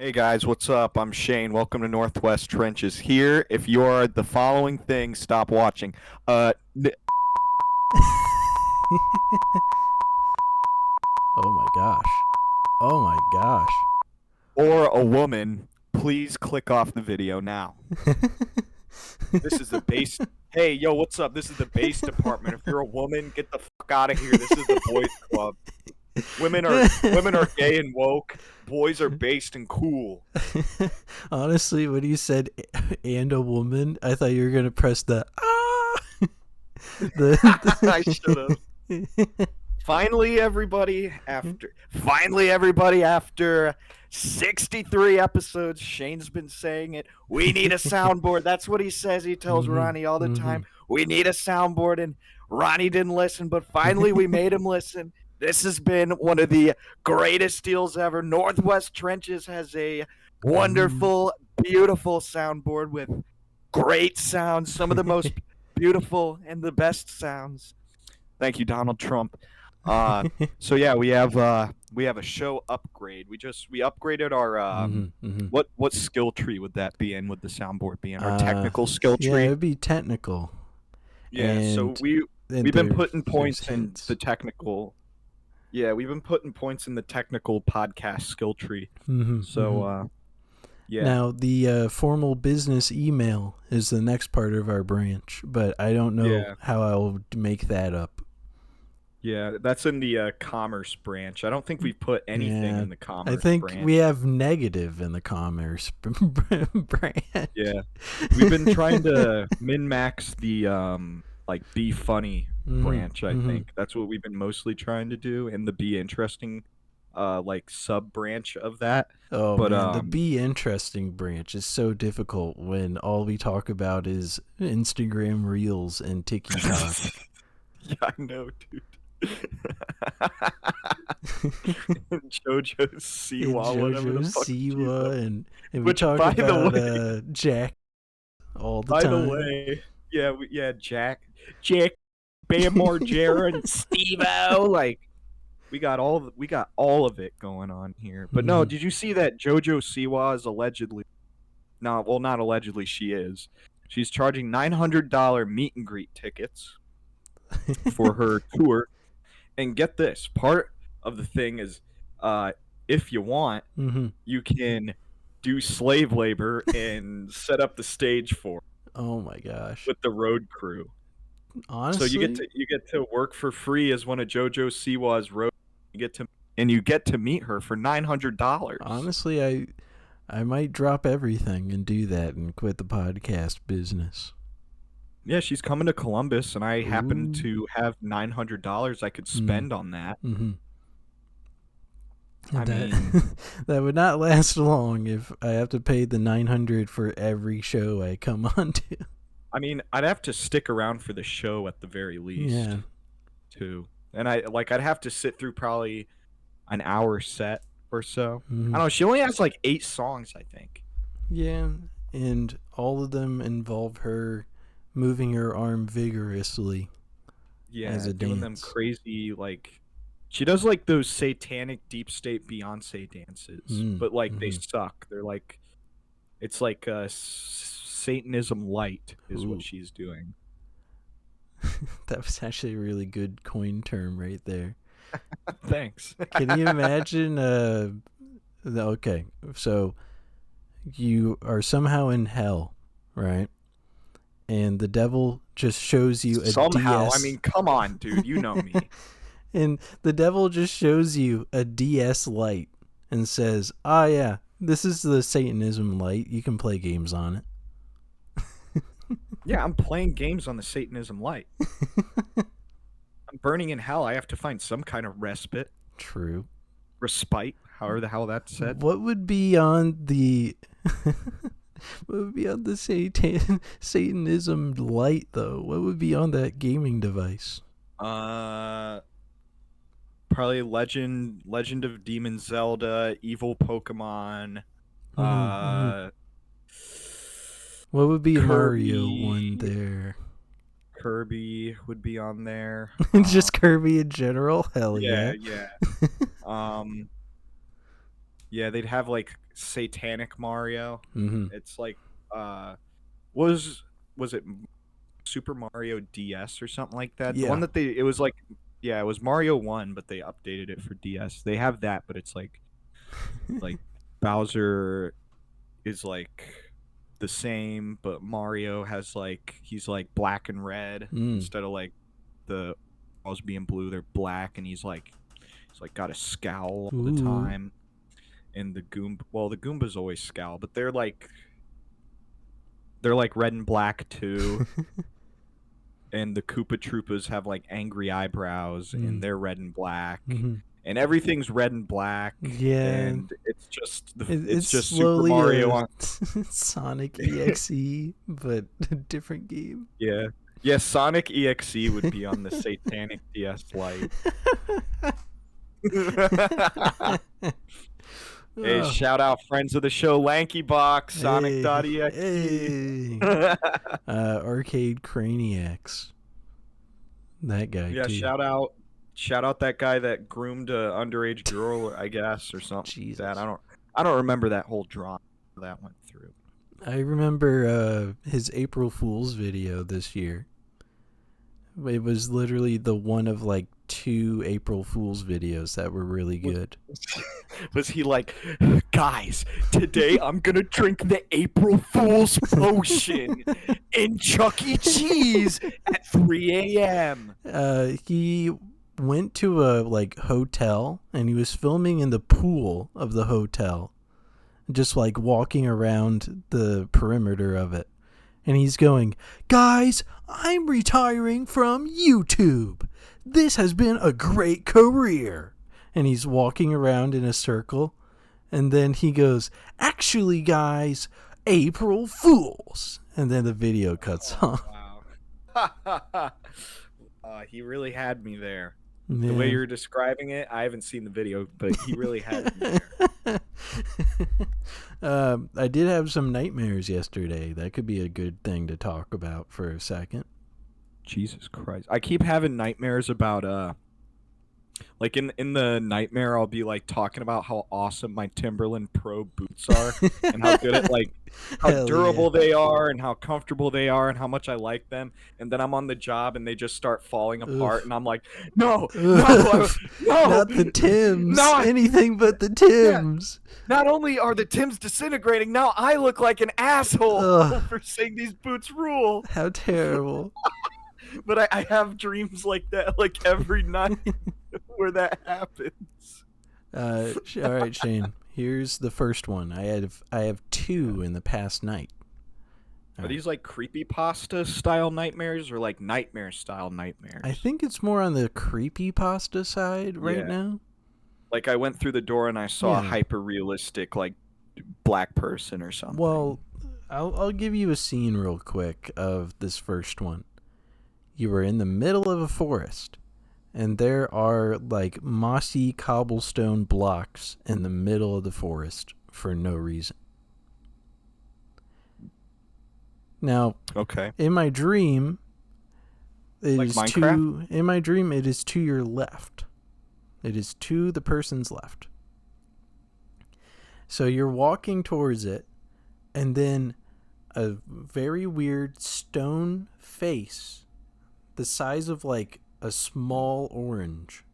Hey guys, what's up? I'm Shane. Welcome to Northwest Trenches. Here, if you are the following thing, stop watching. N- Oh my gosh. Oh my gosh. or a woman, please click off the video now. This is the base. Hey, yo, what's up? This is the base department. If you're a woman, get the fuck out of here. This is the boys club. Women are gay and woke. Boys are based and cool. Honestly, when you said and a woman, I thought you were gonna press the I should have. Finally, everybody, after 63 episodes, Shane's been saying it. We need a soundboard. That's what he says. He tells Ronnie all the time. We need a soundboard, and Ronnie didn't listen, but finally we made him listen. This has been one of the greatest deals ever. Northwest Trenches has a wonderful, beautiful soundboard with great sounds, some of the most beautiful and the best sounds. Thank you, Donald Trump. So yeah, we have a show upgrade. We upgraded our what skill tree would that be in? Would the soundboard be in our technical skill Yeah, tree? it'd be technical. Yeah. So And we've been putting there's points in hints. the technical. Yeah, we've been putting points in the technical podcast skill tree. So yeah. Now the formal business email is the next part of our branch, but I don't know Yeah. how I'll make that up. Yeah, that's in the commerce branch. I don't think we've put anything Yeah, in the I commerce think branch. we have negative in the commerce branch. Yeah. We've been trying to min-max the like be funny branch, I think. That's what we've been mostly trying to do, and the be interesting like sub branch of that. Oh But man, the be interesting branch is so difficult when all we talk about is Instagram Reels and TikTok. yeah, I know, dude. JoJo Siwa, whatever the JoJo fuck she's Siwa, up. and we Which, talk by the about way, Jack all the by the time. way, yeah, Jack, Bam Margera, and Steve-O, like we got all of it going on here. But no, did you see that JoJo Siwa is allegedly not allegedly, she is. She's charging $900 meet and greet tickets for her tour. And get this, part of the thing is if you want, you can do slave labor and set up the stage for it Oh my gosh! with the road crew. So you Honestly, get to work for free as one of JoJo Siwa's road. You get to meet her for $900. honestly, I might drop everything and do that and quit the podcast business. Yeah, she's coming to Columbus, and I happen Ooh. to have $900 I could spend on that. I mean, That would not last long if I have to pay the $900 for every show I come on to. I mean, I'd have to stick around for the show at the very least, Yeah. too. And I'd have to sit through probably an hour set or so. I don't know. She only has like 8 songs, I think. Yeah, and all of them involve her moving her arm vigorously. Yeah, as a doing dance. them crazy like. She does like those satanic deep state Beyonce dances, but like they suck. They're like, it's like Satanism light is what she's doing. That was actually a really good coin term right there. Thanks. Can you imagine? Okay, so you are somehow in hell, right? And the devil just shows you a Somehow, DS. I mean, come on, dude. You know me. And the devil just shows you a DS light and says, "Ah, yeah, this is the Satanism light. You can play games on it." Yeah, I'm playing games on the Satanism light. I'm burning in hell. I have to find some kind of respite. True. Respite, however the hell that's said. What would be on the what would be on the Satanism light though? What would be on that gaming device? Probably Legend of Demon Zelda, Evil Pokemon. What would be Kirby, Mario one there? Kirby would be on there. Just Kirby in general? Hell yeah. Yeah. Yeah, they'd have like Satanic Mario. Mm-hmm. It's like was it Super Mario DS or something like that? The one Yeah. that it was like, yeah, it was Mario 1, but they updated it for DS. They have that, but it's like Bowser is like the same, but Mario has like he's like black and red Mm. instead of like the balls being blue, they're black, and he's like got a scowl all the Ooh. time. And the Goombas always scowl, but they're like red and black too. And the Koopa Troopas have like angry eyebrows, and they're red and black. Mm-hmm. And everything's red and black. Yeah. And it's just It's just Super slowly Mario on. Sonic EXE, but a different game. Yeah. Yeah, Sonic EXE would be on the Satanic DS Lite. Hey, shout out friends of the show, Lanky Box, Sonic.exe. Hey. Arcade Craniacs. That guy, yeah, too. shout out that guy that groomed a underage girl, I guess, or something. Jesus. Like that. I don't remember that whole drama that went through. I remember his April Fool's video this year. It was literally the one of like 2 April Fool's videos that were really good. Was he like, guys, today I'm gonna drink the April Fool's potion in Chuck E. Cheese at 3 a.m. He went to a like hotel and he was filming in the pool of the hotel, just like walking around the perimeter of it. And he's going, guys, I'm retiring from YouTube. This has been a great career. And he's walking around in a circle. And then he goes, actually, guys, April Fools. And then the video cuts off. Wow. He really had me there. Yeah. The way you're describing it, I haven't seen the video, but he really had me there. I did have some nightmares yesterday. That could be a good thing to talk about for a second. Jesus Christ. I keep having nightmares about like in the nightmare I'll be like talking about how awesome my Timberland Pro boots are and how good at like how durable they are and how comfortable they are and how much I like them, and then I'm on the job and they just start falling apart. And I'm like, no, no, not the Tims, anything but the Tims. Yeah. Not only are the Tims disintegrating, now I look like an asshole for saying these boots rule. How terrible. But I have dreams like that like every night where that happens. All right, Shane. Here's the first one. I have 2 in the past night. Are these like creepypasta style nightmares or like nightmare style nightmares? I think it's more on the creepypasta side right now. Like I went through the door and I saw a hyper realistic like black person or something. Well, I'll give you a scene real quick of this first one. You were in the middle of a forest, and there are like mossy cobblestone blocks in the middle of the forest for no reason. Now, in my dream, it is to your left. It is to the person's left. So you're walking towards it, and then a very weird stone face the size of like a small orange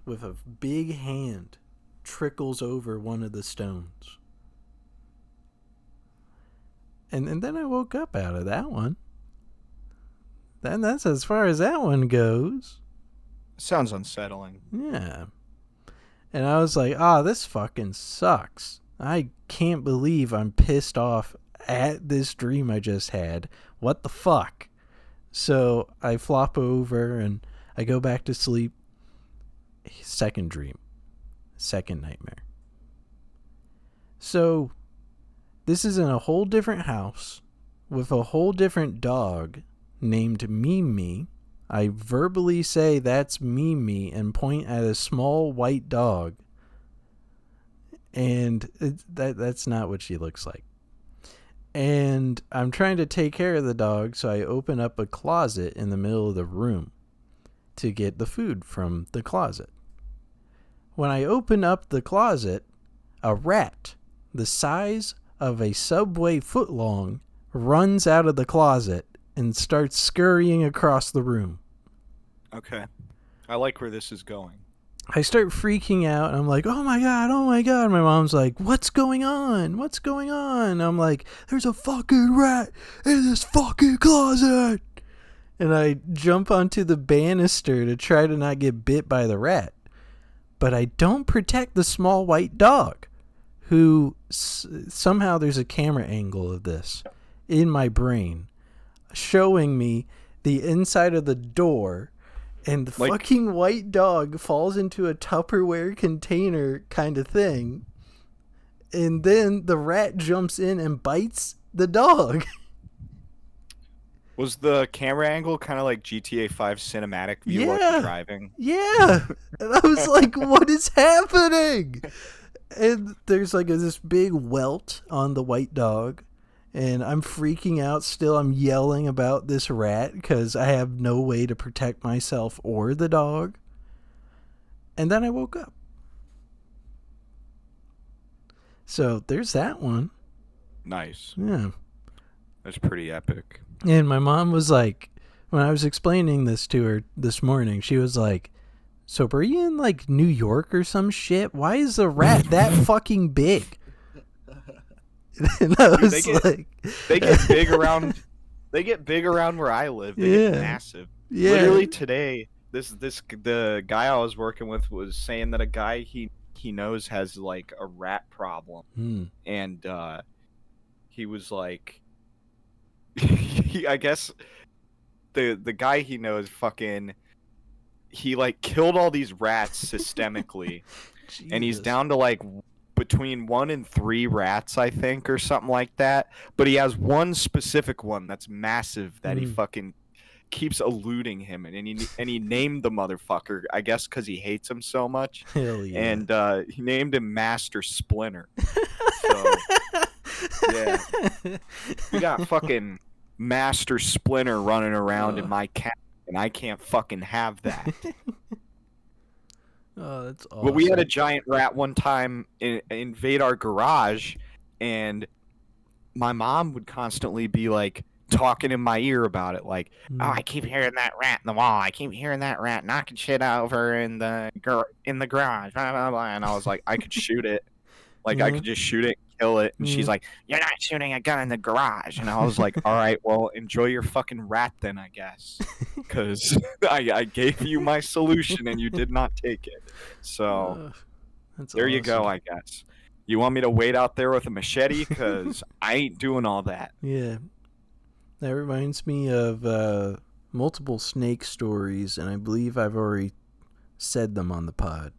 with a big hand trickles over one of the stones. And then I woke up out of that one. Then that's as far as that one goes. Sounds unsettling. Yeah. And I was like, this fucking sucks. I can't believe I'm pissed off at this dream I just had. What the fuck? So I flop over and I go back to sleep. Second dream. Second nightmare. So this is in a whole different house with a whole different dog named Mimi. I verbally say that's Mimi and point at a small white dog. And that's not what she looks like. And I'm trying to take care of the dog, so I open up a closet in the middle of the room to get the food from the closet. When I open up the closet, a rat the size of a Subway footlong runs out of the closet and starts scurrying across the room. Okay. I like where this is going. I start freaking out. And I'm like, oh my God, oh my God. My mom's like, what's going on? What's going on? I'm like, there's a fucking rat in this fucking closet. And I jump onto the banister to try to not get bit by the rat. But I don't protect the small white dog, who somehow there's a camera angle of this in my brain showing me the inside of the door, and the fucking white dog falls into a Tupperware container kind of thing, and then the rat jumps in and bites the dog. Was the camera angle kind of like GTA 5 cinematic view while you're driving? Yeah. And I was like, what is happening? And there's like this big welt on the white dog. And I'm freaking out still. I'm yelling about this rat because I have no way to protect myself or the dog. And then I woke up. So there's that one. Nice. Yeah. That's pretty epic. And my mom was like, when I was explaining this to her this morning, she was like, so were you in like New York or some shit? Why is the rat that fucking big? And I was they get big around. They get big around where I live. They get massive. Yeah. Literally today, the guy I was working with was saying that a guy he knows has like a rat problem, and he was like, I guess the guy he knows fucking he like killed all these rats systemically, and he's down to like between 1 and 3 rats, I think, or something like that. But he has one specific one that's massive that he fucking keeps eluding him, and he named the motherfucker, I guess, because he hates him so much. Hell yeah. And he named him Master Splinter. So yeah, we got fucking Master Splinter running around in my cat, and I can't fucking have that. Oh, that's awesome. But we had a giant rat one time invade our garage, and my mom would constantly be like talking in my ear about it, like, oh, I keep hearing that rat in the wall. I keep hearing that rat knocking shit over in the garage. Blah, blah, blah. And I was like, I could shoot it. Like, I could just shoot it, kill it. And she's like, you're not shooting a gun in the garage. And I was like, all right, well, enjoy your fucking rat then, I guess. Because I gave you my solution and you did not take it. So there you go, I guess. You want me to wait out there with a machete? Because I ain't doing all that. Yeah. That reminds me of multiple snake stories, and I believe I've already said them on the pod.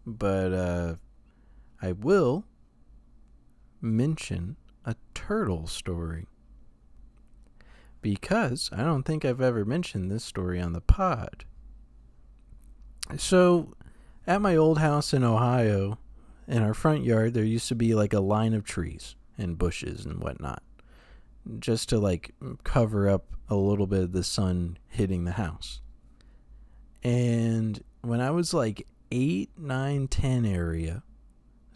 But I will mention a turtle story, because I don't think I've ever mentioned this story on the pod. So, at my old house in Ohio, in our front yard, there used to be like a line of trees and bushes and whatnot, just to like cover up a little bit of the sun hitting the house. And when I was like 8, 9, 10 area,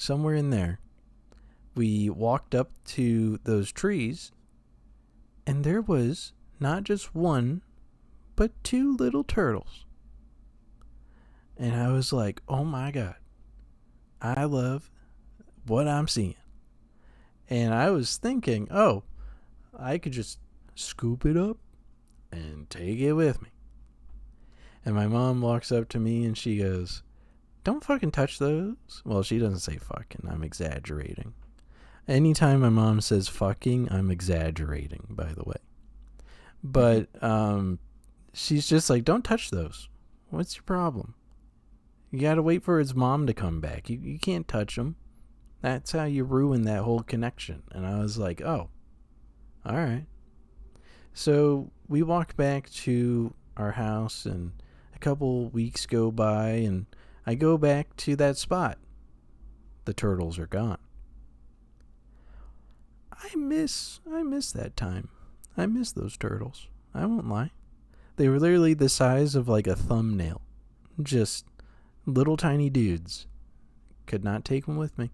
somewhere in there, we walked up to those trees, and there was not just one, but 2 little turtles. And I was like, oh my God, I love what I'm seeing. And I was thinking, oh, I could just scoop it up and take it with me. And my mom walks up to me and she goes, don't fucking touch those. Well, she doesn't say fucking. I'm exaggerating. Anytime my mom says fucking, I'm exaggerating, by the way. But she's just like, don't touch those. What's your problem? You gotta wait for his mom to come back. You can't touch them. That's how you ruin that whole connection. And I was like, oh, all right. So we walked back to our house, and a couple weeks go by, and I go back to that spot. The turtles are gone. I miss that time. I miss those turtles. I won't lie. They were literally the size of like a thumbnail. Just little tiny dudes. could not take them with me.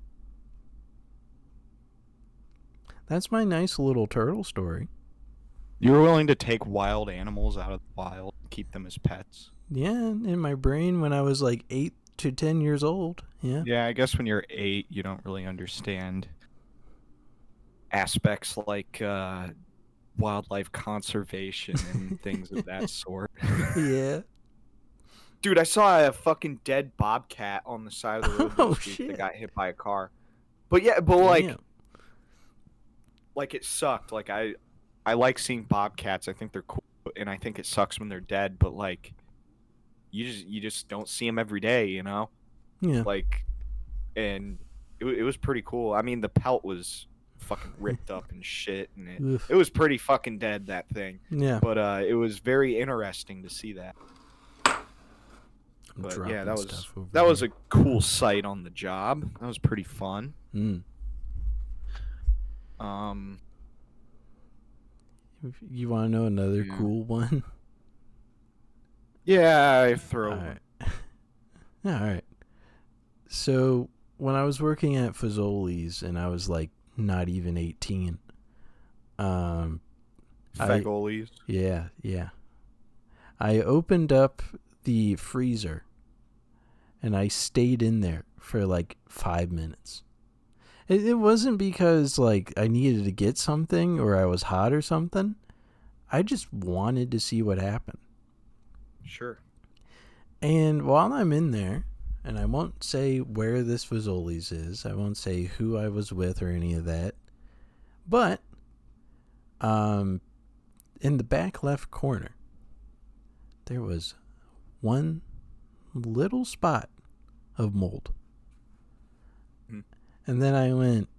That's my nice little turtle story. You were willing to take wild animals out of the wild and keep them as pets? Yeah, in my brain when I was like 8 to 10 years old. Yeah. Yeah, I guess when you're 8, you don't really understand aspects like wildlife conservation and things of that sort. Yeah. Dude, I saw a fucking dead bobcat on the side of the road this week that got hit by a car. But yeah, but like it sucked. Like I like seeing bobcats. I think they're cool, and I think it sucks when they're dead. But like, you just don't see them every day, you know? Yeah. Like, and it was pretty cool. I mean, the pelt was fucking ripped up and shit, and it was pretty fucking dead, that thing. Yeah. But it was very interesting to see that. But yeah, that was a cool sight on the job. That was pretty fun. You want to know another cool one? Yeah, I throw one. All right. So when I was working at Fazoli's and I was like not even 18, Fagoli's. Yeah. I opened up the freezer and I stayed in there for like 5 minutes. It wasn't because like I needed to get something or I was hot or something. I just wanted to see what happened. Sure. And while I'm in there, and I won't say where this Fazoli's is, I won't say who I was with or any of that, but in the back left corner, there was one little spot of mold. And then I went,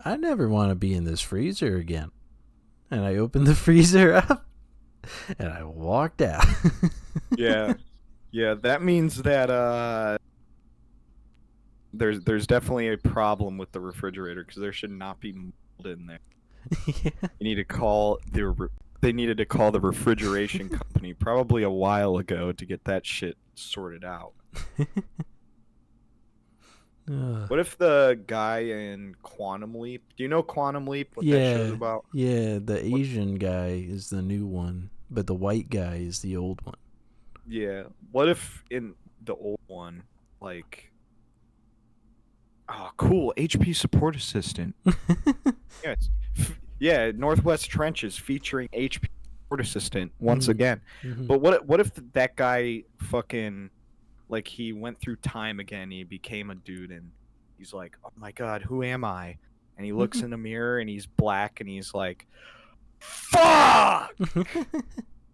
I never want to be in this freezer again. And I opened the freezer up and I walked out. Yeah, that means that there's definitely a problem with the refrigerator because there should not be mold in there. Yeah. You need to call they needed to call the refrigeration company probably a while ago to get that shit sorted out. What if the guy in Quantum Leap? Do you know Quantum Leap? What that show's about? Yeah, the Asian guy is the new one, but the white guy is the old one. Yeah. What if in the old one, like, oh, cool, HP support assistant. Yeah, Northwest Trenches featuring HP support assistant once again. Mm-hmm. But what if that guy fucking, like, he went through time again, he became a dude, and he's like, oh my god, who am I? And he looks in the mirror, and he's black, and he's like, fuck!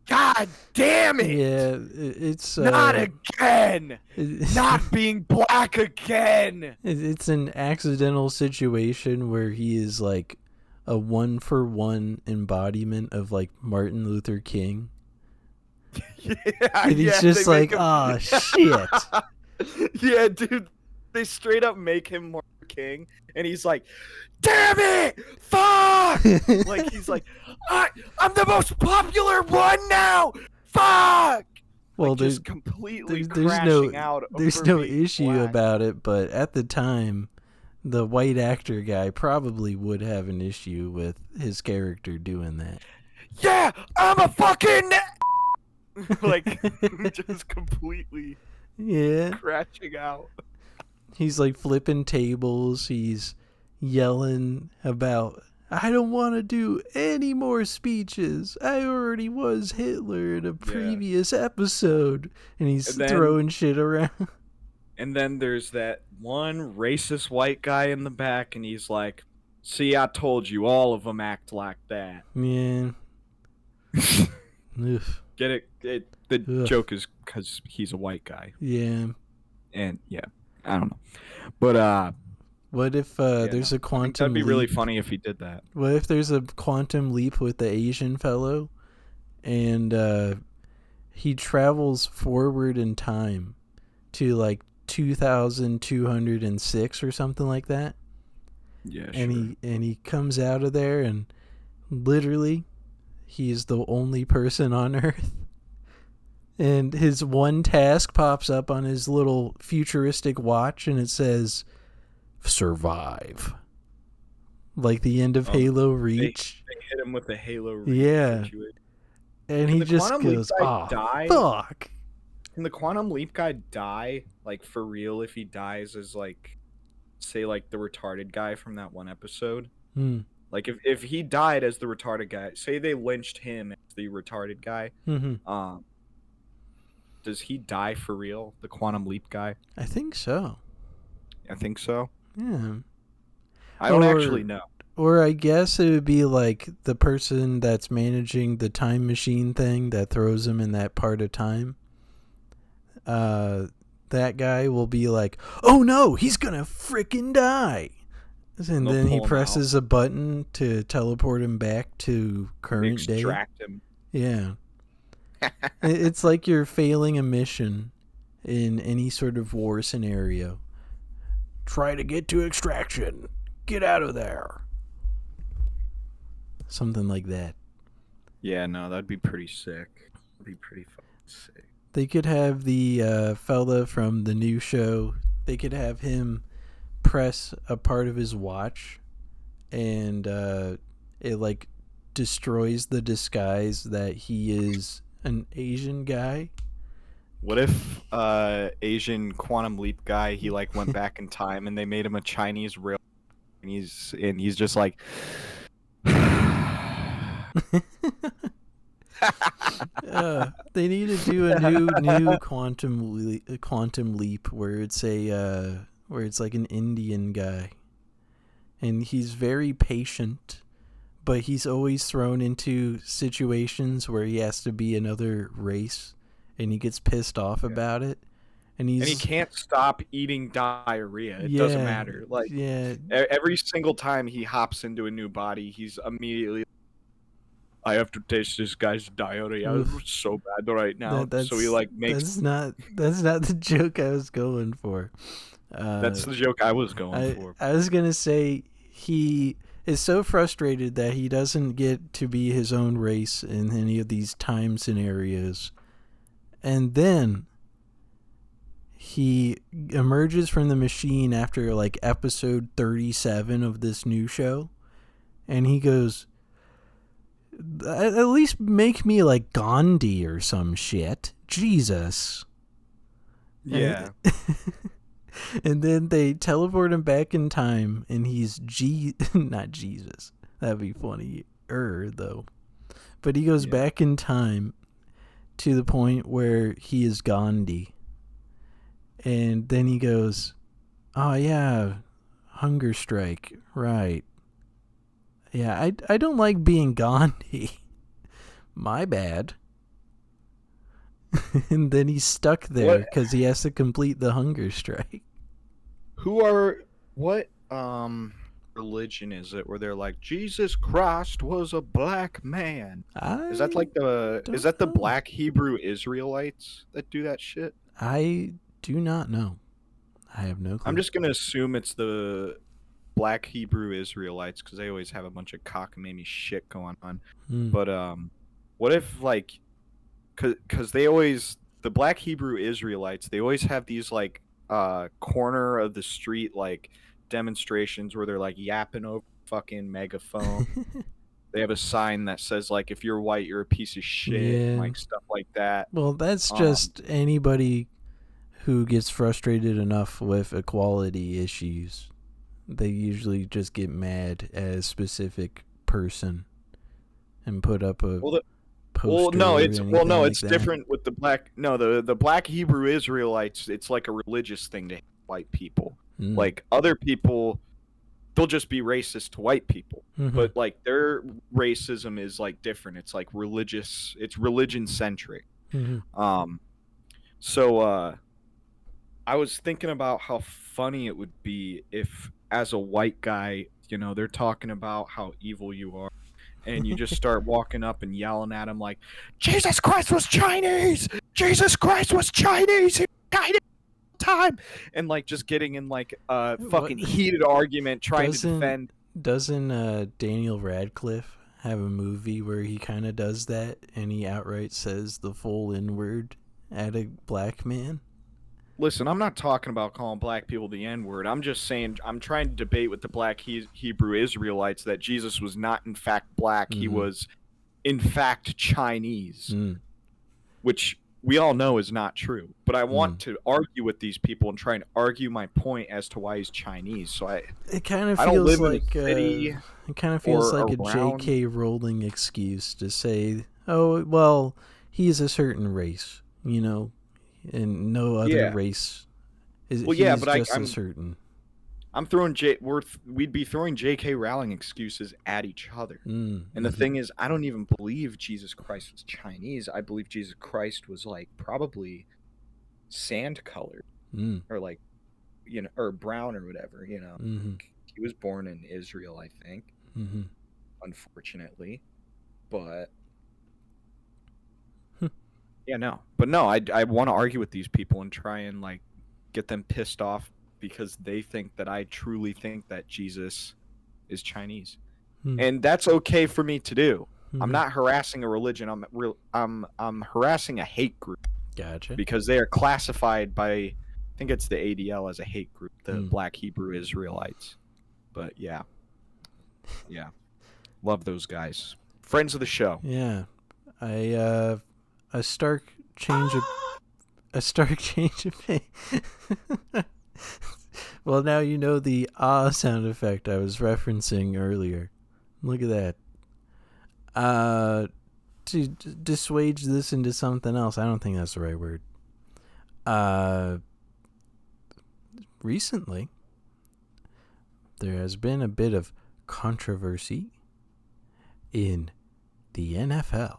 God damn it! Yeah, it's... not again! Not being black again! It's an accidental situation where he is, like, a one-for-one embodiment of, like, Martin Luther King. And he's just like, oh, shit. Yeah, dude. They straight up make him Martin King, and he's like, damn it! Fuck! Like, he's like, I'm the most popular one now! Fuck! Well, like, there's just completely there's crashing no out. there's over no being issue black. about it, but at the time, the white actor guy probably would have an issue with his character doing that. Yeah, I'm a fucking like just completely crashing out. He's like flipping tables. He's yelling about, I don't want to do any more speeches. I already was Hitler in a previous episode. And he's throwing shit around. And then there's that one racist white guy in the back, and he's like, see, I told you, all of them act like that. Man. Get it? The joke is because he's a white guy. Yeah. And, yeah, I don't know. But, what if there's a quantum leap? That'd be really funny if he did that. What if there's a quantum leap with the Asian fellow, and he travels forward in time to, like, 2206 or something like that? Yeah, and he comes out of there, and literally he's the only person on Earth, And his one task pops up on his little futuristic watch, and it says, survive. Like the end of Halo Reach. They hit him with the Halo Reach situation. And he just goes, fuck. Can the Quantum Leap guy die, like, for real, if he dies as, like, say, like, the retarded guy from that one episode? Like, if he died as the retarded guy, say they lynched him as the retarded guy, does he die for real, the Quantum Leap guy? I think so. I think so. Yeah. I don't actually know. Or I guess it would be like the person that's managing the time machine thing that throws him in that part of time. That guy will be like, oh no, he's gonna frickin' die. And then he presses a button to teleport him back to current day. Extract him. Yeah. It's like you're failing a mission in any sort of war scenario. Try to get to extraction. Get out of there. Something like that. Yeah, no, that'd be pretty sick. That'd be pretty fucking sick. They could have the fella from the new show. They could have him press a part of his watch, and it like destroys the disguise that he is an Asian guy. What if Asian Quantum Leap guy, he like went back in time and they made him a Chinese real, and he's just like they need to do a new quantum leap where it's where it's like an Indian guy, and he's very patient, but he's always thrown into situations where he has to be another race, and he gets pissed off about it, and he can't stop eating diarrhea. It doesn't matter. Like every single time he hops into a new body, he's immediately, I have to taste this guy's diarrhea. It's so bad right now. So he like makes. That's not the joke I was going for. That's the joke I was going for. I was gonna say he is so frustrated that he doesn't get to be his own race in any of these time scenarios, and then he emerges from the machine after like episode 37 of this new show, and he goes, at least make me like Gandhi or some shit. Jesus. Yeah. And then they teleport him back in time, and he's not Jesus. That'd be funny, though. But he goes back in time to the point where he is Gandhi. And then he goes, oh yeah, hunger strike, right. Yeah, I don't like being Gandhi. My bad. And then he's stuck there because he has to complete the hunger strike. What religion is it where they're like, Jesus Christ was a black man? Is that like the black Hebrew Israelites that do that shit? I do not know. I have no clue. I'm just gonna assume it's the black Hebrew Israelites because they always have a bunch of cockamamie shit going on. But what if like, because the black Hebrew Israelites, they always have these like corner of the street like demonstrations where they're like yapping over fucking megaphone. They have a sign that says like, if you're white, you're a piece of shit, like stuff like that. Well, that's just anybody who gets frustrated enough with equality issues. They usually just get mad at a specific person and put up a it's different with the black. No, the black Hebrew Israelites, it's like a religious thing to hate white people. Like other people, they'll just be racist to white people, but like their racism is like different. It's like religious. It's religion centric. So I was thinking about how funny it would be if, as a white guy, you know, they're talking about how evil you are, and you just start walking up and yelling at him like, Jesus Christ was Chinese! Jesus Christ was Chinese! He died at time! And like just getting in like a fucking heated argument trying to defend. Doesn't Daniel Radcliffe have a movie where he kind of does that, and he outright says the full N-word at a black man? Listen, I'm not talking about calling black people the N-word. I'm just saying I'm trying to debate with the black Hebrew Israelites that Jesus was not in fact black. He was in fact Chinese, which we all know is not true. But I want to argue with these people and try and argue my point as to why he's Chinese. So it kind of I don't feels live like in a city it kind of feels like a around. J.K. Rowling excuse to say, "Oh, well, he's a certain race, you know, and no other race is. Well, he's yeah, but just a certain." I'm throwing we'd be throwing J.K. Rowling excuses at each other. And the thing is, I don't even believe Jesus Christ was Chinese. I believe Jesus Christ was like probably sand colored or like, you know, or brown or whatever, you know. He was born in Israel, I think. Unfortunately. But yeah, no. But no, I want to argue with these people and try and like get them pissed off because they think that I truly think that Jesus is Chinese. And that's okay for me to do. I'm not harassing a religion. I'm harassing a hate group. Gotcha. Because they are classified by, I think it's the ADL as a hate group, the Black Hebrew Israelites. But yeah. Love those guys. Friends of the show. Yeah. A stark change of pace. Well, now you know the sound effect I was referencing earlier. Look at that. To dissuade this into something else, I don't think that's the right word. Recently, there has been a bit of controversy in the NFL.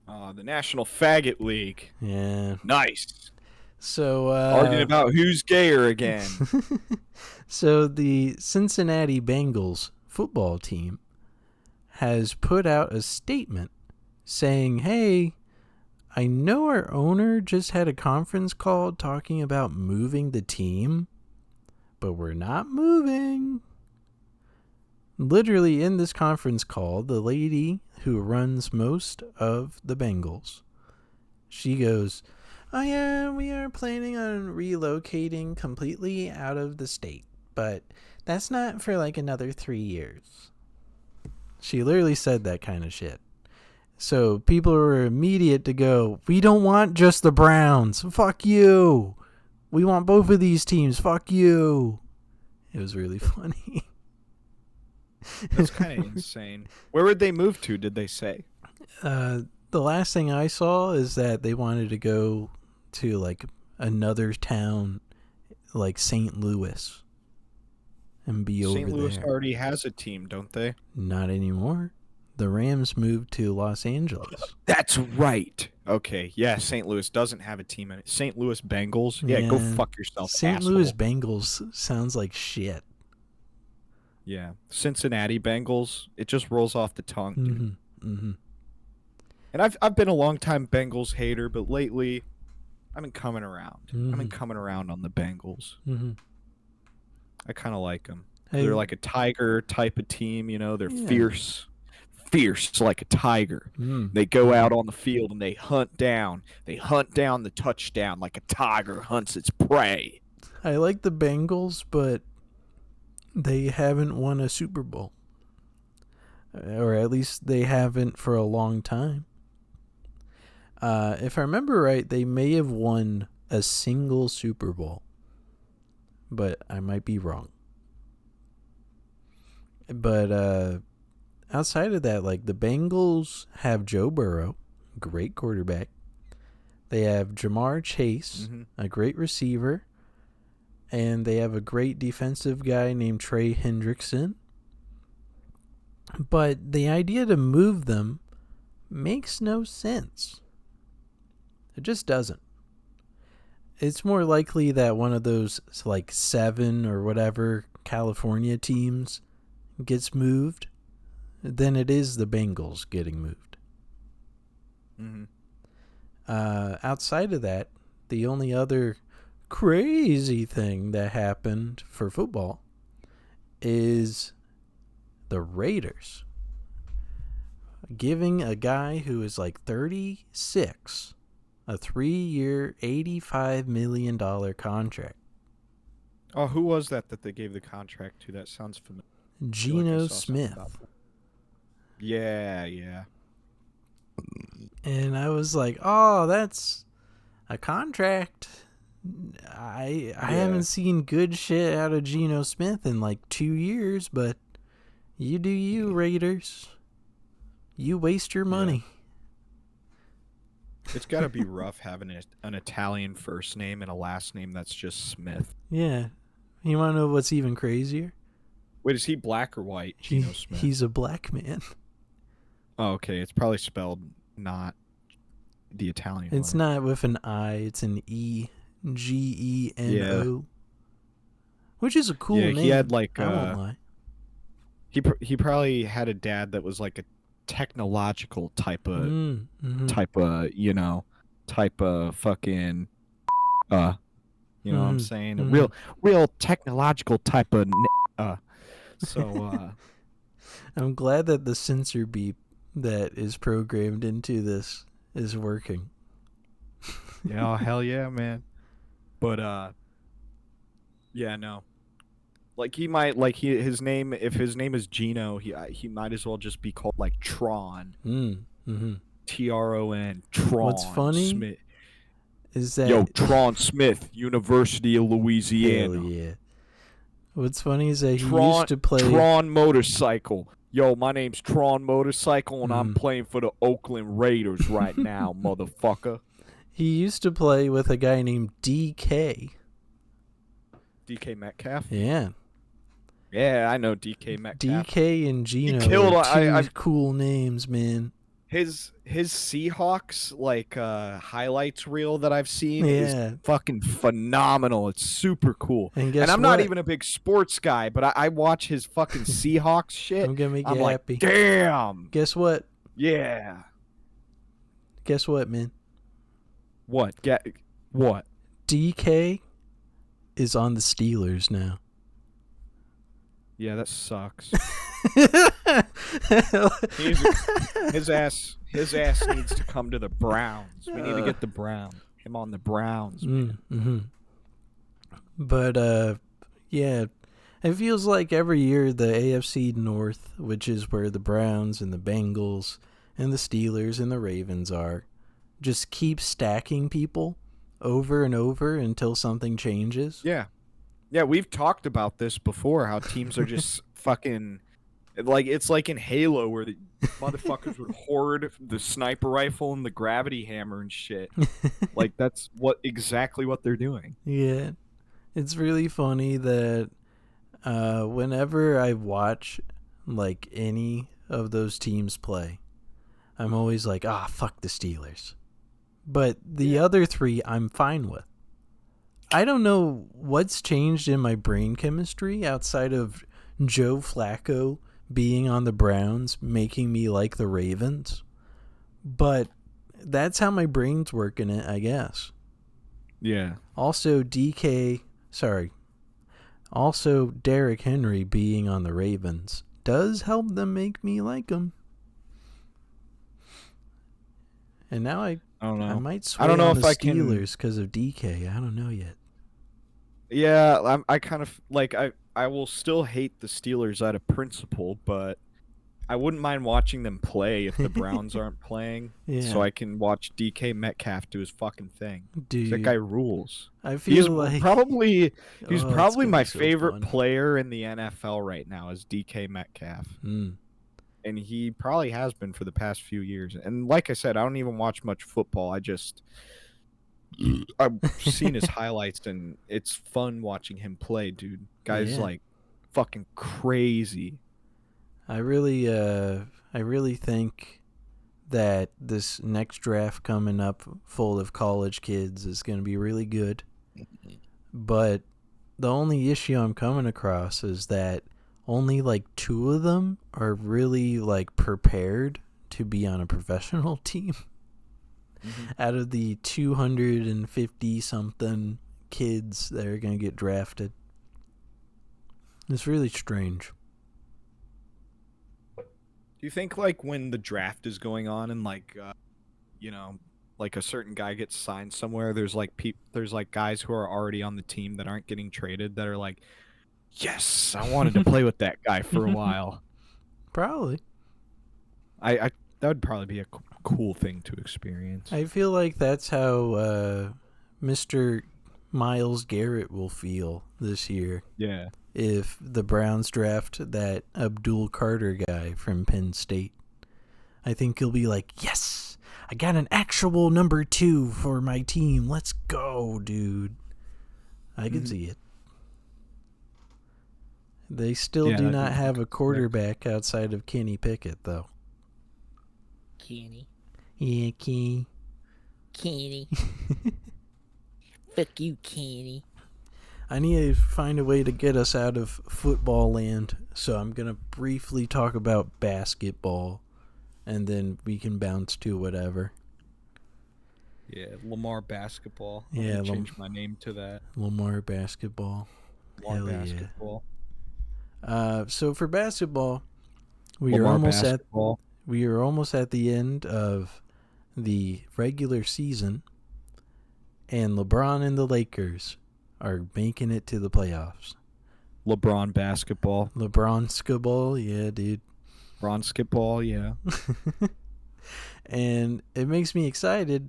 The National Faggot League. Yeah. Nice. So, arguing about who's gayer again. So the Cincinnati Bengals football team has put out a statement saying, hey, I know our owner just had a conference call talking about moving the team, but we're not moving. Literally in this conference call, the lady who runs most of the Bengals, she goes, oh yeah, we are planning on relocating completely out of the state, but that's not for like another 3 years. She literally said that kind of shit. So people were immediate to go, we don't want just the Browns. Fuck you. We want both of these teams. Fuck you. It was really funny. That's kind of insane. Where would they move to, did they say? The last thing I saw is that they wanted to go to like another town like St. Louis and be over there. St. Louis already has a team, don't they? Not anymore. The Rams moved to Los Angeles. That's right. Okay, yeah, St. Louis doesn't have a team in it. St. Louis Bengals? Yeah, go fuck yourself, St. Louis Bengals sounds like shit. Yeah. Cincinnati Bengals, it just rolls off the tongue, dude. And I've been a long time Bengals hater, but lately I've been coming around. I've been coming around on the Bengals. I kind of like them. Hey. They're like a tiger type of team, you know. They're fierce like a tiger. They go out on the field and they hunt down the touchdown like a tiger hunts its prey. I like the Bengals, but they haven't won a Super Bowl. Or at least they haven't for a long time. If I remember right, they may have won a single Super Bowl, but I might be wrong. But outside of that, like the Bengals have Joe Burrow, great quarterback. They have Jamar Chase, a great receiver. And they have a great defensive guy named Trey Hendrickson. But the idea to move them makes no sense. It just doesn't. It's more likely that one of those like 7 or whatever California teams gets moved than it is the Bengals getting moved. Outside of that, the only other crazy thing that happened for football is the Raiders giving a guy who is like 36 a 3-year, $85 million contract. Oh, who was that they gave the contract to? That sounds familiar. Geno Smith. Yeah. And I was like, oh, that's a contract. I haven't seen good shit out of Geno Smith in like 2 years, but you do you, Raiders. You waste your money. It's got to be rough having an Italian first name and a last name that's just Smith. Yeah. You want to know what's even crazier? Wait, is he black or white, Geno Smith? He's a black man. Oh, okay. It's probably spelled not the Italian It's way. not with an I. It's an E. Geno. Yeah. Which is a cool name. He had like I won't lie. He probably had a dad that was like a technological type of fucking you know what I'm saying? A real technological type of so I'm glad that the censor beep that is programmed into this is working. Yeah, hell yeah, man. But yeah, no. Like he might his name, if his name is Geno, he might as well just be called like Tron. Tron. Tron. What's funny Smith. Is that Tron Smith, University of Louisiana. Hell yeah. What's funny is that he used to play Tron Motorcycle. Yo, my name's Tron Motorcycle, and I'm playing for the Oakland Raiders right now, motherfucker. He used to play with a guy named DK. DK Metcalf? Yeah. Yeah, I know DK Metcalf. DK and Geno killed are two cool names, man. His Seahawks highlights reel that I've seen is fucking phenomenal. It's super cool. And I'm not even a big sports guy, but I watch his fucking Seahawks shit. I'm gonna make you like, happy. Damn. Guess what? Yeah. Guess what, man? What? What? DK is on the Steelers now. Yeah, that sucks. His ass needs to come to the Browns. We need to get him on the Browns. But yeah, it feels like every year the AFC North, which is where the Browns and the Bengals and the Steelers and the Ravens are, just keep stacking people over and over until something changes. Yeah, we've talked about this before, how teams are just fucking like, it's like in Halo where the motherfuckers would hoard the sniper rifle and the gravity hammer and shit. Like, that's exactly what they're doing. Yeah. It's really funny that whenever I watch like any of those teams play, I'm always like, fuck the Steelers. But the other three I'm fine with. I don't know what's changed in my brain chemistry outside of Joe Flacco being on the Browns, making me like the Ravens. But that's how my brain's working it, I guess. Yeah. Also, Derrick Henry being on the Ravens does help them make me like them. And now I don't know. I might sway on the Steelers because of DK. I don't know yet. Yeah, I kind of like I will still hate the Steelers out of principle, but I wouldn't mind watching them play if the Browns aren't playing, so I can watch DK Metcalf do his fucking thing. Dude, that guy rules. I feel he's probably my favorite player in the NFL right now is DK Metcalf. And he probably has been for the past few years. And like I said, I don't even watch much football. I've seen his highlights, and it's fun watching him play, dude. Guy's like fucking crazy. I really think that this next draft coming up full of college kids is going to be really good. But the only issue I'm coming across is that only like 2 of them are really like prepared to be on a professional team. Out of the 250 something kids that are going to get drafted. It's really strange. Do you think like when the draft is going on and like like a certain guy gets signed somewhere, there's like guys who are already on the team that aren't getting traded that are like, yes, I wanted to play with that guy for a while. Probably. I that would probably be a cool thing to experience. I feel like that's how Mr. Myles Garrett will feel this year. Yeah. If the Browns draft that Abdul Carter guy from Penn State. I think he'll be like, yes, I got an actual number 2 for my team. Let's go, dude. I can see it. They still do not have a quarterback outside of Kenny Pickett, though. Kenny. Yeah, Kenny. Kenny. Fuck you, Kenny. I need to find a way to get us out of football land, so I'm going to briefly talk about basketball, and then we can bounce to whatever. Yeah, Lamar basketball. Yeah, change my name to that. Lamar basketball. Lamar basketball. Yeah. So for basketball, we Lamar are almost basketball. at the end of the regular season, and LeBron and the Lakers are making it to the playoffs. LeBron basketball. LeBron skiball, yeah, dude. LeBron skipball, yeah. And it makes me excited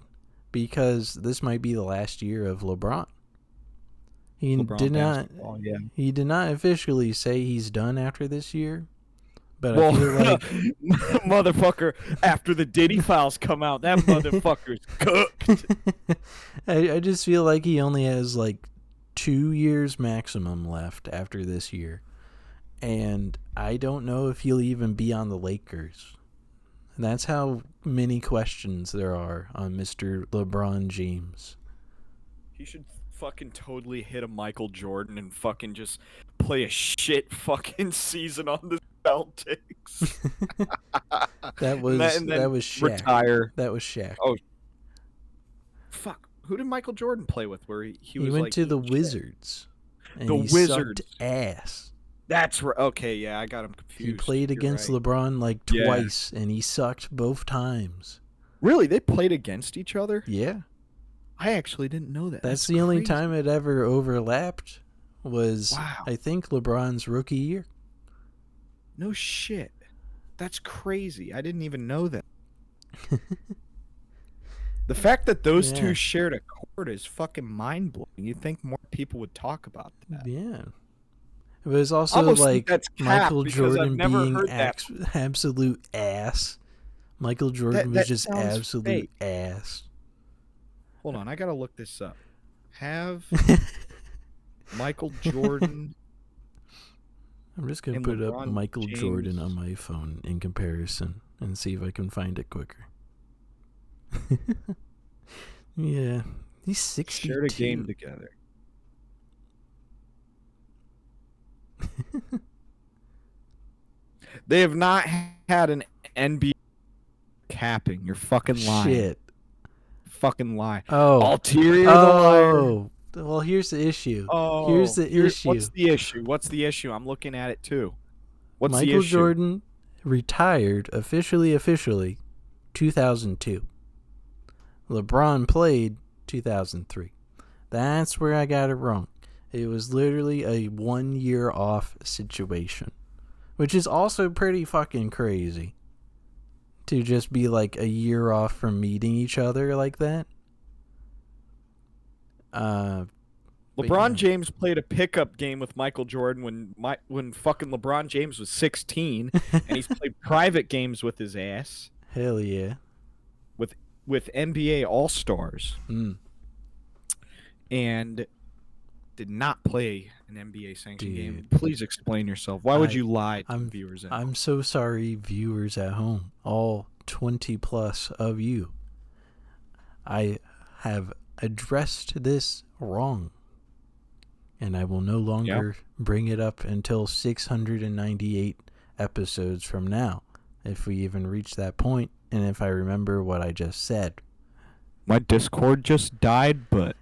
because this might be the last year of LeBron. He did not officially say he's done after this year, but I feel like motherfucker, after the Diddy files come out, that motherfucker's cooked. I just feel like he only has like 2 years maximum left after this year, and I don't know if he'll even be on the Lakers. And that's how many questions there are on Mr. LeBron James. He should fucking totally hit a Michael Jordan and fucking just play a shit fucking season on the Celtics. that was Shaq. Retire. That was Shaq. Oh, fuck. Who did Michael Jordan play with? Where he was went like to the Wizards. And the he Wizards. Sucked ass. That's right. Okay, yeah, I got him confused. He played against LeBron like twice, and he sucked both times. Really? They played against each other? Yeah. I actually didn't know that. That's the only time it ever overlapped was, I think, LeBron's rookie year. No shit. That's crazy. I didn't even know that. The fact that those two shared a court is fucking mind-blowing. You'd think more people would talk about that. Yeah. It was also like Michael Jordan being absolute ass. Michael Jordan was just absolute ass. Hold on, I gotta look this up. Have Michael Jordan... I'm just going to put up Michael Jordan on my phone in comparison and see if I can find it quicker. Yeah, he's 62. Shared a game together. They have not had an NBA capping. You're fucking lying. Shit. Fucking lie. Oh. Ulterior the liar. Well, here's the issue. Oh. Here's the issue. What's the issue? I'm looking at it too. What's the issue? Michael Jordan retired officially 2002. LeBron played 2003. That's where I got it wrong. It was literally a 1 year off situation, which is also pretty fucking crazy to just be like a year off from meeting each other like that. LeBron James played a pickup game with Michael Jordan when fucking LeBron James was 16, and he's played private games with his ass. Hell yeah. With NBA All-Stars. And did not play an NBA sanctioned game. Please explain yourself. Why would you lie to viewers at home? I'm so sorry, viewers at home. All 20 plus of you. I have addressed this wrong. And I will no longer bring it up until 698 episodes from now, if we even reach that point, and if I remember what I just said. My Discord just died, but...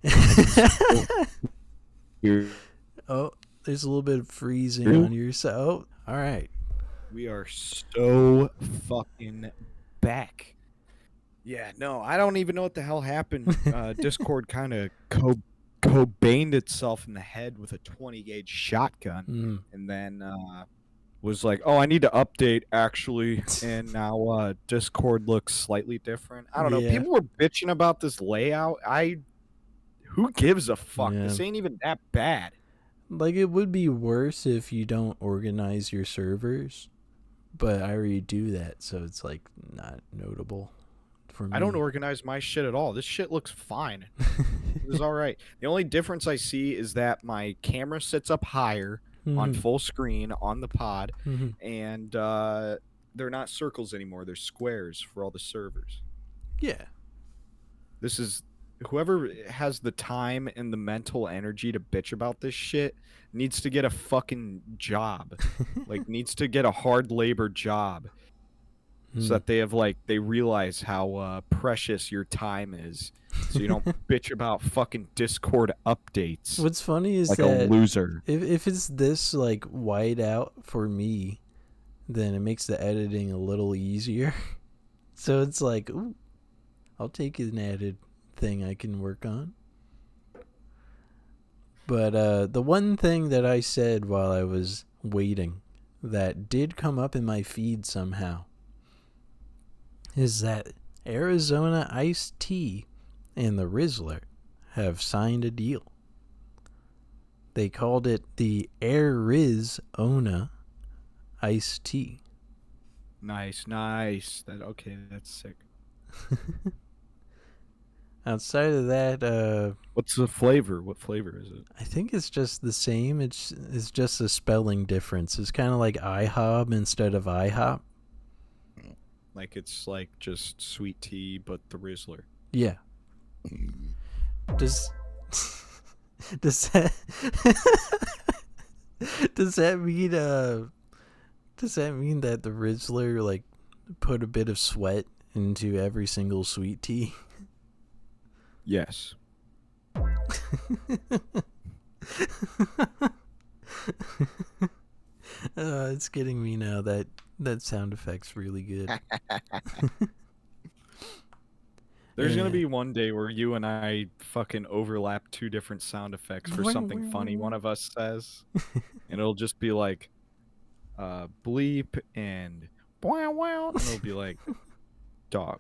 Oh, there's a little bit of freezing on your side. Oh, all right. We are so fucking back. Yeah, no, I don't even know what the hell happened. Discord kind of Cobained itself in the head with a 20 gauge shotgun, Mm. and then was like, "Oh, I need to update actually," and now Discord looks slightly different. I don't know. Yeah. People were bitching about this layout. Who gives a fuck? Yeah. This ain't even that bad. Like, it would be worse if you don't organize your servers, but I already do that, so it's like not notable for me. I don't organize my shit at all. This shit looks fine. It was all right. The only difference I see is that my camera sits up higher on full screen on the pod, and they're not circles anymore. They're squares for all the servers. Yeah. This is whoever has the time and the mental energy to bitch about this shit needs to get a fucking job. Like, needs to get a hard labor job. So that they realize how precious your time is, so you don't bitch about fucking Discord updates. What's funny is like that a loser. If it's this like white out for me, then it makes the editing a little easier. So it's like, ooh, I'll take an added thing I can work on. But the one thing that I said while I was waiting that did come up in my feed somehow is that Arizona Iced Tea and the Rizzler have signed a deal. They called it the Arizona Iced Tea. Nice. That's sick. Outside of that, What's the flavor? What flavor is it? I think it's just the same. It's just a spelling difference. It's kind of like IHOB instead of IHOP. Like, it's like just sweet tea, but the Rizzler. Yeah. Does that does that mean that the Rizzler like put a bit of sweat into every single sweet tea? Yes. It's getting me now. That sound effect's really good. There's gonna be one day where you and I fucking overlap two different sound effects for something funny one of us says, and it'll just be like bleep and wow wow, and it'll be like dog.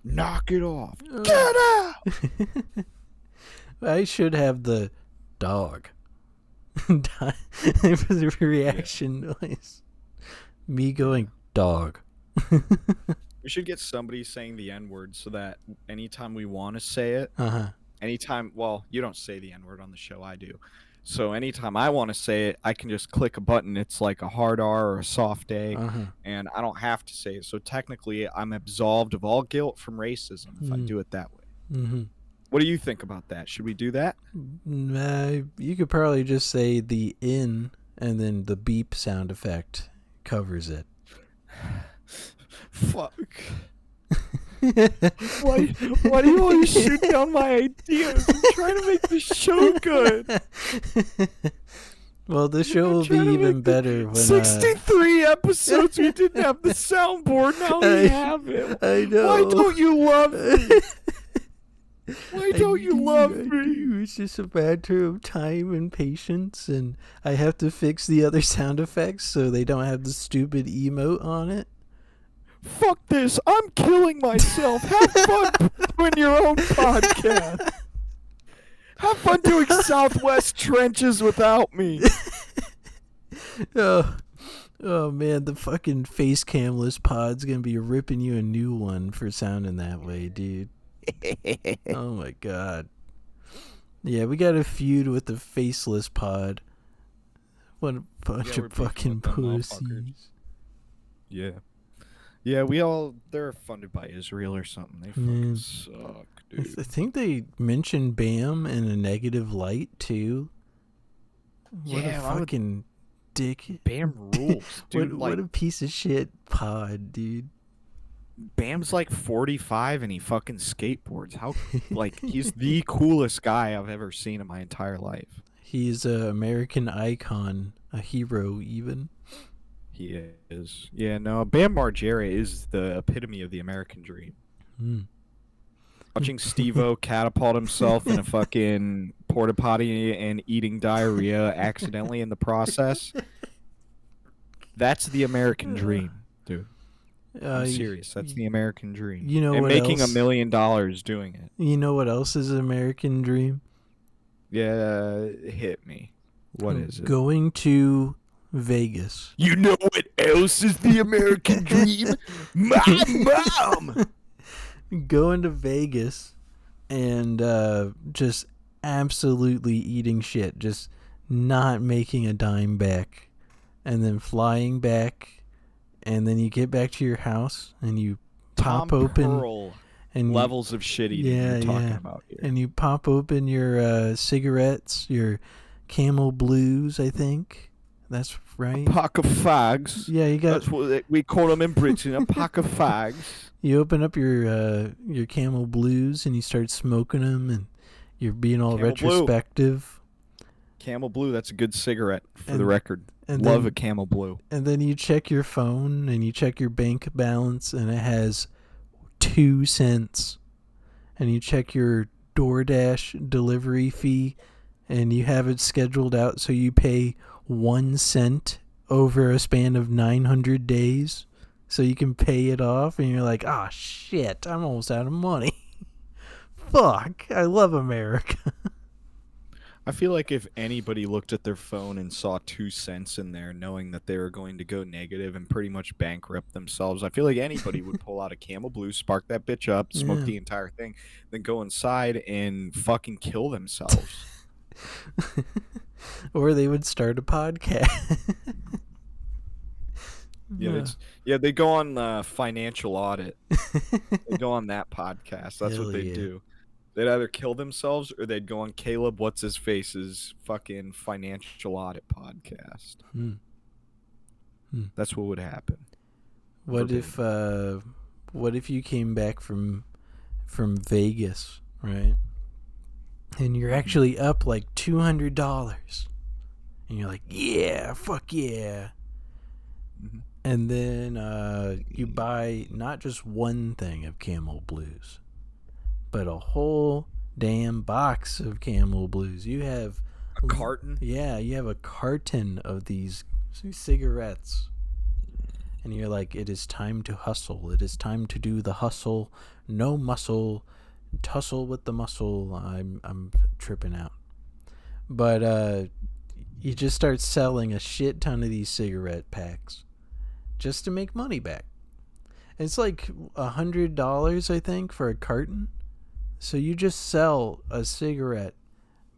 Knock it off. Get out. I should have the dog for the reaction noise. Me going dog. We should get somebody saying the N-word so that anytime we want to say it, well, you don't say the N-word on the show, I do. So anytime I want to say it, I can just click a button. It's like a hard R or a soft A, and I don't have to say it. So technically, I'm absolved of all guilt from racism if I do it that way. What do you think about that? Should we do that? You could probably just say the in, and then the beep sound effect covers it. Fuck. Why do you always shoot down my ideas? I'm trying to make this show good. Well, the show will be even better when 63 episodes we didn't have the soundboard. Now we have it. I know. Why don't you love me? Why don't you love me? It's just a matter of time and patience, and I have to fix the other sound effects so they don't have the stupid emote on it. Fuck this. I'm killing myself. Have fun doing your own podcast. Have fun doing Southwest Trenches without me. Oh man, the fucking face camless pod's gonna be ripping you a new one for sounding that way, dude. Oh my god. Yeah, we got a feud with the faceless pod. What a bunch of fucking pussies. Yeah. Yeah, they're funded by Israel or something. They fucking suck, dude. I think they mentioned BAM in a negative light, too. What a fucking dick. BAM rules, dude. What a piece of shit pod, dude. BAM's like 45 and he fucking skateboards. How, he's the coolest guy I've ever seen in my entire life. He's an American icon, a hero even. He is. Yeah, no, Bam Margera is the epitome of the American dream. Mm. Watching Steve-O catapult himself in a fucking porta potty and eating diarrhea accidentally in the process. That's the American dream, dude. I'm serious. That's the American dream. You know and what making else? $1 million doing it. You know what else is an American dream? Yeah, hit me. What is it? Going to Vegas. You know what else is the American dream? My mom! Going to Vegas and just absolutely eating shit. Just not making a dime back. And then flying back. And then you get back to your house and you pop Tom open. Pearl And levels of shit eating you're talking about here. And you pop open your cigarettes, your Camel Blues, I think. That's right. A pack of fags. Yeah, you got. That's what we call them in Britain. A pack of fags. You open up your Camel Blues and you start smoking them, and you're being all Camel retrospective. Blue. Camel Blue. That's a good cigarette for the record. And Love then, a Camel Blue. And then you check your phone and you check your bank balance, and it has 2 cents. And you check your DoorDash delivery fee, and you have it scheduled out so you pay 1 cent over a span of 900 days so you can pay it off, and you're like, ah, shit, I'm almost out of money. Fuck, I love America. I feel like if anybody looked at their phone and saw 2 cents in there, knowing that they were going to go negative and pretty much bankrupt themselves, I feel like anybody would pull out a Camel Blue, spark that bitch up, smoke the entire thing, then go inside and fucking kill themselves. Or they would start a podcast. They go on Financial Audit. They go on that podcast. That's Hell what they yeah. do. They'd either kill themselves or they'd go on Caleb What's-His-Face's fucking Financial Audit podcast. That's what would happen. What if you came back from Vegas, right? And you're actually up like $200. And you're like, yeah, fuck yeah. Mm-hmm. And then you buy not just one thing of Camel Blues, but a whole damn box of Camel Blues. You have a carton? Yeah, you have a carton of these cigarettes. And you're like, it is time to hustle. It is time to do the hustle. No muscle. Tussle with the muscle. I'm tripping out. But you just start selling a shit ton of these cigarette packs just to make money back. It's like $100, I think, for a carton. So you just sell a cigarette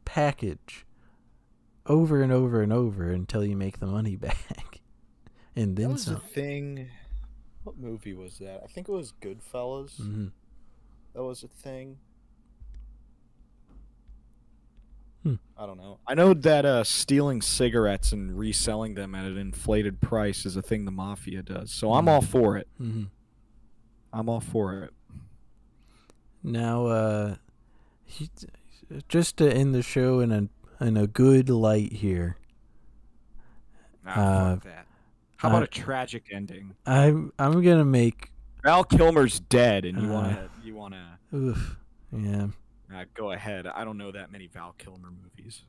package over and over and over until you make the money back. And then that was some. a thing. What movie was that? I think it was Goodfellas. Mm-hmm. That was a thing. I don't know. I know that stealing cigarettes and reselling them at an inflated price is a thing the mafia does. So I'm all for it. Mm-hmm. I'm all for it. Now, just to end the show in a good light here. Fuck that. How about a tragic ending? I'm gonna make Val Kilmer's dead, and you wanna. Oof. Yeah. Go ahead. I don't know that many Val Kilmer movies.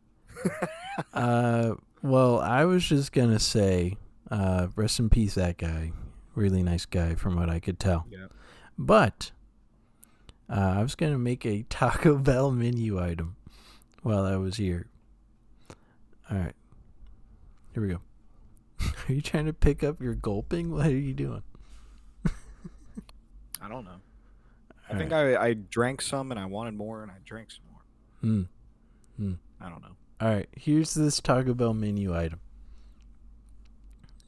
Well, I was just gonna say, rest in peace, that guy. Really nice guy, from what I could tell. Yeah. But I was gonna make a Taco Bell menu item while I was here. All right. Here we go. Are you trying to pick up your gulping? What are you doing? I don't know. I think I drank some and I wanted more and I drank some more. I don't know. All right, here's this Taco Bell menu item.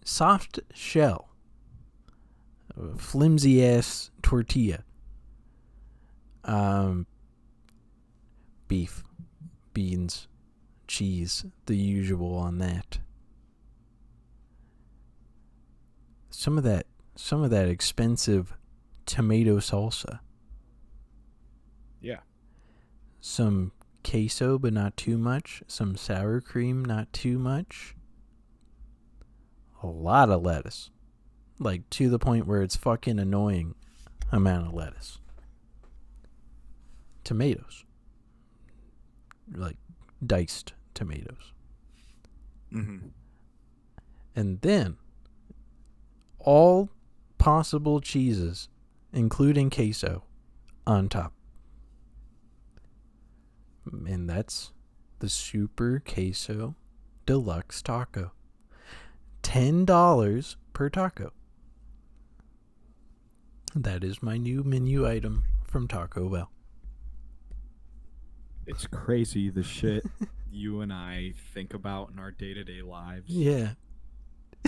Soft shell. Flimsy ass tortilla. Beef, beans, cheese, the usual on that. Some of that expensive tomato salsa. Yeah. Some queso, but not too much. Some sour cream, not too much. A lot of lettuce. Like, to the point where it's fucking annoying amount of lettuce. Tomatoes. Like, diced tomatoes. Mm-hmm. And then, all possible cheeses, including queso, on top. And that's the Super Queso Deluxe Taco. $10 per taco. That is my new menu item from Taco Bell. It's crazy the shit you and I think about in our day-to-day lives. Yeah.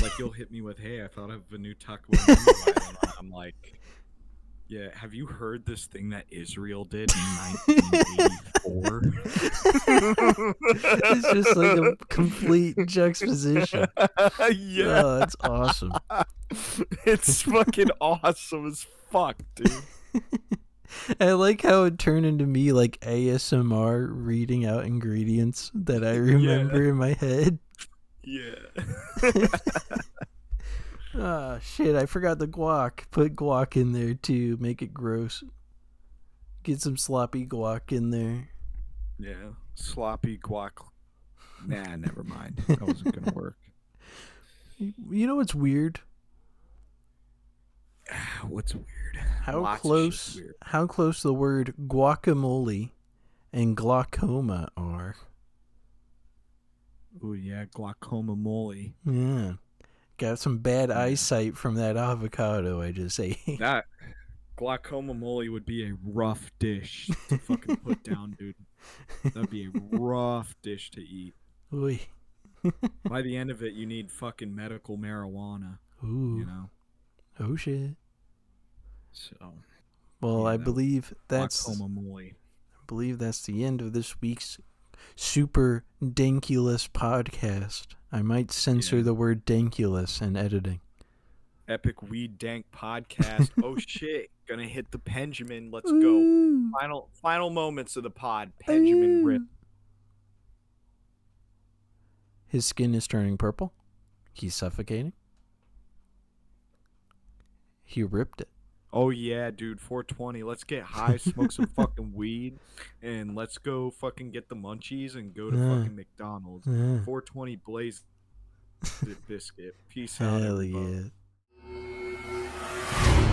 Like, you'll hit me with, hey, I thought of a new Taco Bell menu item. I'm like, yeah, have you heard this thing that Israel did in 1984? It's just like a complete juxtaposition. Yeah. Oh, that's awesome. It's fucking awesome as fuck, dude. I like how it turned into me like ASMR reading out ingredients that I remember in my head. Yeah. Ah, shit, I forgot the guac. Put guac in there too, make it gross. Get some sloppy guac in there. Yeah. Sloppy guac. Nah, never mind. That wasn't gonna work. You know what's weird? What's weird? How Lots of close shit's weird. how close the word guacamole and glaucoma are. Oh yeah, glaucomamole. Yeah. Got some bad eyesight from that avocado I just ate. That glaucomamole would be a rough dish to fucking put down, dude. That'd be a rough dish to eat. Oy. By the end of it, you need fucking medical marijuana. Ooh. You know. Oh shit. So. Well, yeah, I that believe that's glaucomamole. the end of this week's super dankulous podcast. I might censor the word dankulous in editing. Epic Weed Dank podcast. Oh shit. Gonna hit the Benjamin. Let's go. Ooh. Final moments of the pod. Benjamin rip. His skin is turning purple. He's suffocating. He ripped it. Oh yeah, dude, 420. Let's get high, smoke some fucking weed, and let's go fucking get the munchies and go to fucking McDonald's. 420 Blaze Biscuit. Peace out, Hell everybody. yeah.